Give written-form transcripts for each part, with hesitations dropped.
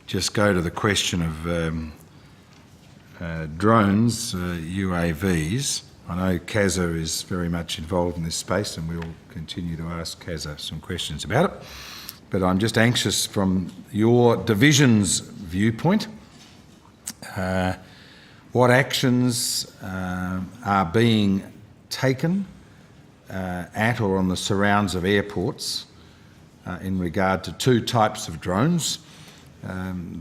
just go to the question of drones, UAVs. I know CASA is very much involved in this space, and we will continue to ask CASA some questions about it. But I'm just anxious from your division's viewpoint, what actions are being taken at or on the surrounds of airports in regard to two types of drones,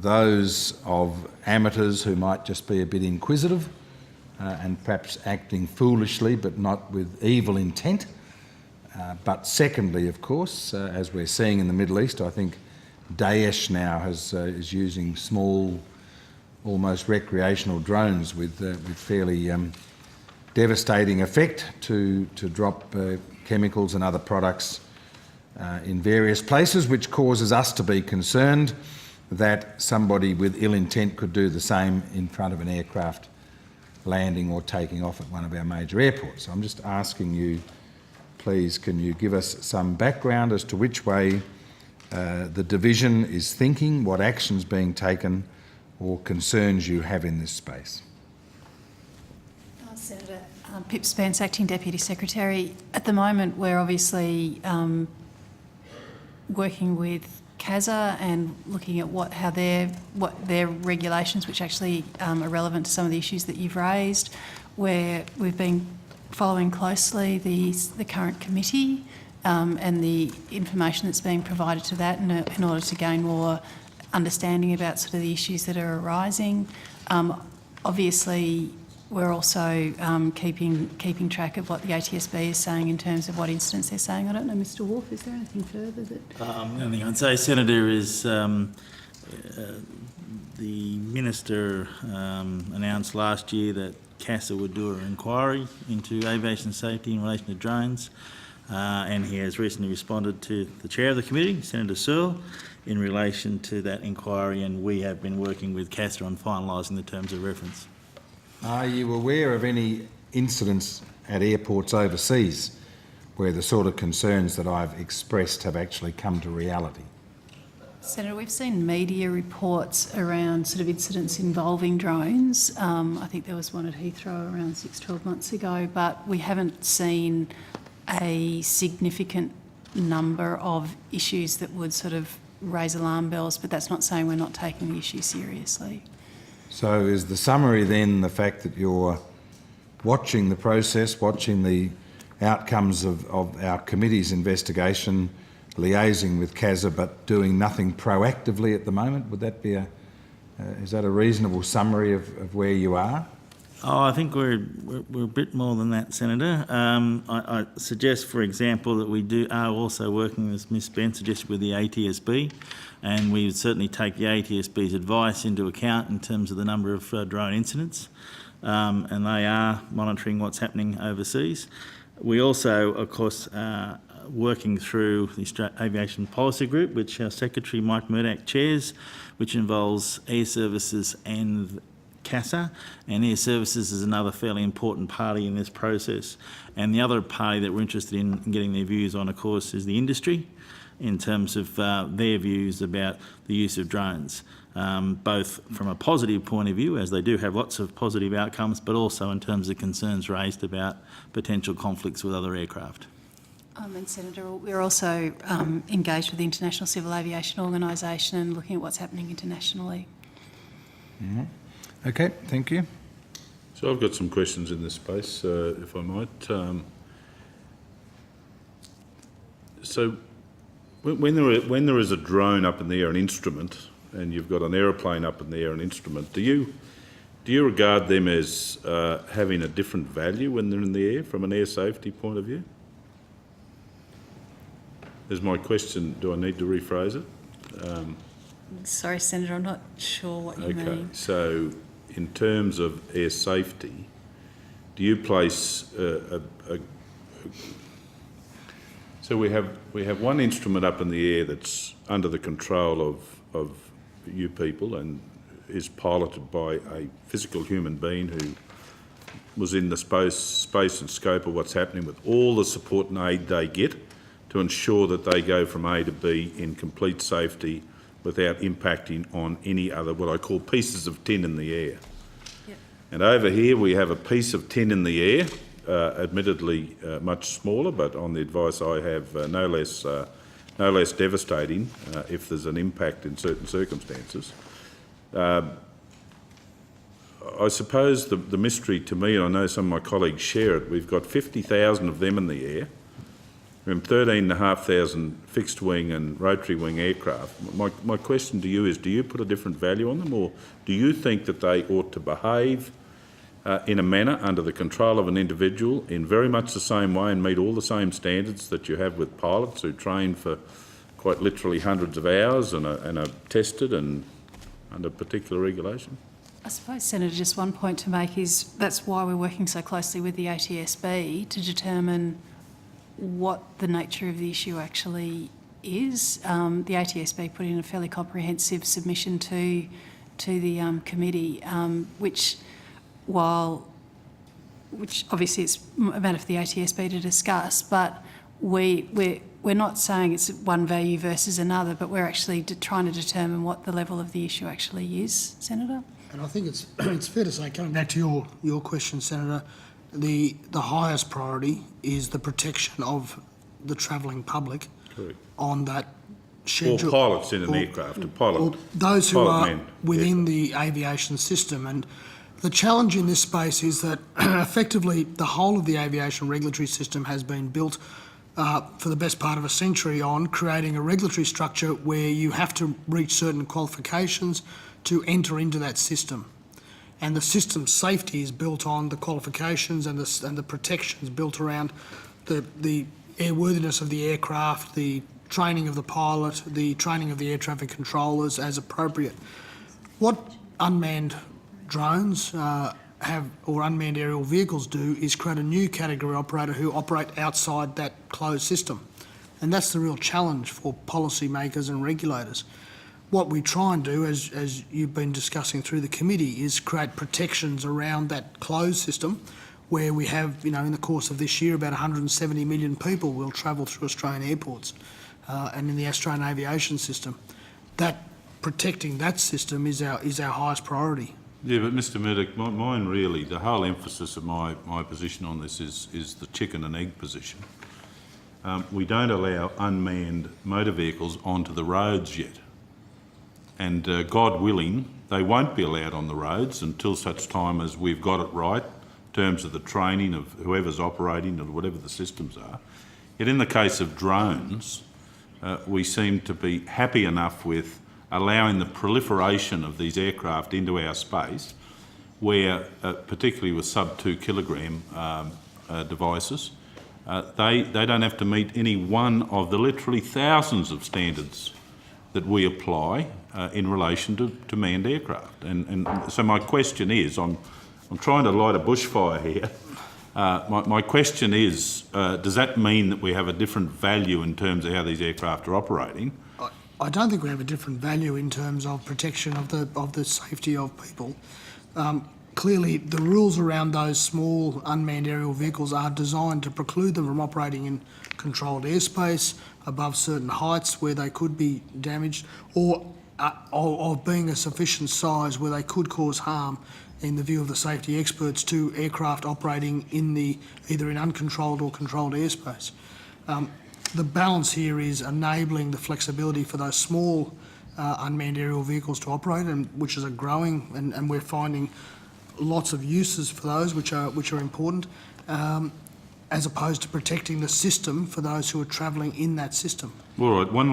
those of amateurs who might just be a bit inquisitive and perhaps acting foolishly but not with evil intent. But secondly, of course, as we're seeing in the Middle East, I think Daesh now is using small, almost recreational drones with fairly devastating effect to drop chemicals and other products in various places, which causes us to be concerned that somebody with ill intent could do the same in front of an aircraft landing or taking off at one of our major airports. So I'm just asking you, please, can you give us some background as to which way the division is thinking, what actions being taken or concerns you have in this space? Senator Pip Spence, Acting Deputy Secretary. At the moment, we're obviously working with CASA and looking at what their regulations, which actually are relevant to some of the issues that you've raised, where we've been following closely the current committee and the information that's being provided to that in order to gain more understanding about sort of the issues that are arising. Obviously, we're also keeping track of what the ATSB is saying in terms of what incidents they're saying. I don't know, Mr. Wolf, is there anything further that... The only thing I'd say, Senator, is the Minister announced last year that CASA would do an inquiry into aviation safety in relation to drones, and he has recently responded to the Chair of the Committee, Senator Searle, in relation to that inquiry, and we have been working with CASA on finalising the terms of reference. Are you aware of any incidents at airports overseas where the sort of concerns that I've expressed have actually come to reality? Senator, we've seen media reports around sort of incidents involving drones. I think there was one at Heathrow around 6-12 months ago, but we haven't seen a significant number of issues that would sort of raise alarm bells, but that's not saying we're not taking the issue seriously. So is the summary then the fact that you're watching the process, watching the outcomes of our committee's investigation, liaising with CASA but doing nothing proactively at the moment? Would that be is that a reasonable summary of where you are? Oh, I think we're a bit more than that, Senator. I suggest, for example, that we are also working, as Ms Spence suggested, with the ATSB, and we would certainly take the ATSB's advice into account in terms of the number of drone incidents, and they are monitoring what's happening overseas. We also, of course, are working through the Aviation Policy Group, which our Secretary Mike Murdoch chairs, which involves air services and CASA, and Air Services is another fairly important party in this process. And the other party that we're interested in getting their views on, of course, is the industry in terms of their views about the use of drones, both from a positive point of view, as they do have lots of positive outcomes, but also in terms of concerns raised about potential conflicts with other aircraft. And Senator, we're also engaged with the International Civil Aviation Organisation and looking at what's happening internationally. Mm-hmm. Okay, thank you. So I've got some questions in this space, if I might. So when there is a drone up in the air, an instrument, and you've got an aeroplane up in the air, an instrument, do you regard them as having a different value when they're in the air from an air safety point of view? Is my question, do I need to rephrase it? Sorry, Senator, I'm not sure what you mean. Okay, so in terms of air safety, do you place so we have one instrument up in the air that's under the control of you people and is piloted by a physical human being who was in the space and scope of what's happening with all the support and aid they get to ensure that they go from A to B in complete safety without impacting on any other, what I call pieces of tin in the air. And over here we have a piece of tin in the air, admittedly much smaller, but on the advice I have, no less devastating if there's an impact in certain circumstances. I suppose the mystery to me, and I know some of my colleagues share it, we've got 50,000 of them in the air, from 13,500 fixed wing and rotary wing aircraft. My question to you is, do you put a different value on them, or do you think that they ought to behave in a manner under the control of an individual in very much the same way and meet all the same standards that you have with pilots who train for quite literally hundreds of hours and are tested and under particular regulation? I suppose, Senator, just one point to make is that's why we're working so closely with the ATSB to determine what the nature of the issue actually is. The ATSB put in a fairly comprehensive submission to the committee, which obviously it's a matter for the ATSB to discuss, but we're not saying it's one value versus another, but we're actually trying to determine what the level of the issue actually is, Senator. And I think it's fair to say, coming back to your question, Senator, the highest priority is the protection of the travelling public. Correct. On that schedule. Or pilots in an aircraft, or those who are within the aviation system. And the challenge in this space is that effectively the whole of the aviation regulatory system has been built for the best part of a century on creating a regulatory structure where you have to reach certain qualifications to enter into that system. And the system's safety is built on the qualifications and the protections built around the airworthiness of the aircraft, the training of the pilot, the training of the air traffic controllers as appropriate. What unmanned drones or unmanned aerial vehicles do is create a new category operator who operate outside that closed system. And that's the real challenge for policymakers and regulators. What we try and do, as you've been discussing through the committee, is create protections around that closed system where we have, in the course of this year, about 170 million people will travel through Australian airports and in the Australian aviation system. Protecting that system is our highest priority. Yeah, but Mr Murdoch, mine really, the whole emphasis of my position on this is the chicken and egg position. We don't allow unmanned motor vehicles onto the roads yet. And God willing, they won't be allowed on the roads until such time as we've got it right in terms of the training of whoever's operating or whatever the systems are. Yet in the case of drones, we seem to be happy enough with allowing the proliferation of these aircraft into our space where, particularly with sub-2 kilogram devices, they don't have to meet any one of the literally thousands of standards that we apply in relation to manned aircraft. And so my question is, I'm trying to light a bushfire here. My question is, does that mean that we have a different value in terms of how these aircraft are operating? I don't think we have a different value in terms of protection of the safety of people. Clearly, the rules around those small unmanned aerial vehicles are designed to preclude them from operating in controlled airspace above certain heights where they could be damaged, or being a sufficient size where they could cause harm, in the view of the safety experts, to aircraft operating in either in uncontrolled or controlled airspace. The balance here is enabling the flexibility for those small unmanned aerial vehicles to operate, which is a growing, and we're finding lots of uses for those which are important, as opposed to protecting the system for those who are travelling in that system. All right, one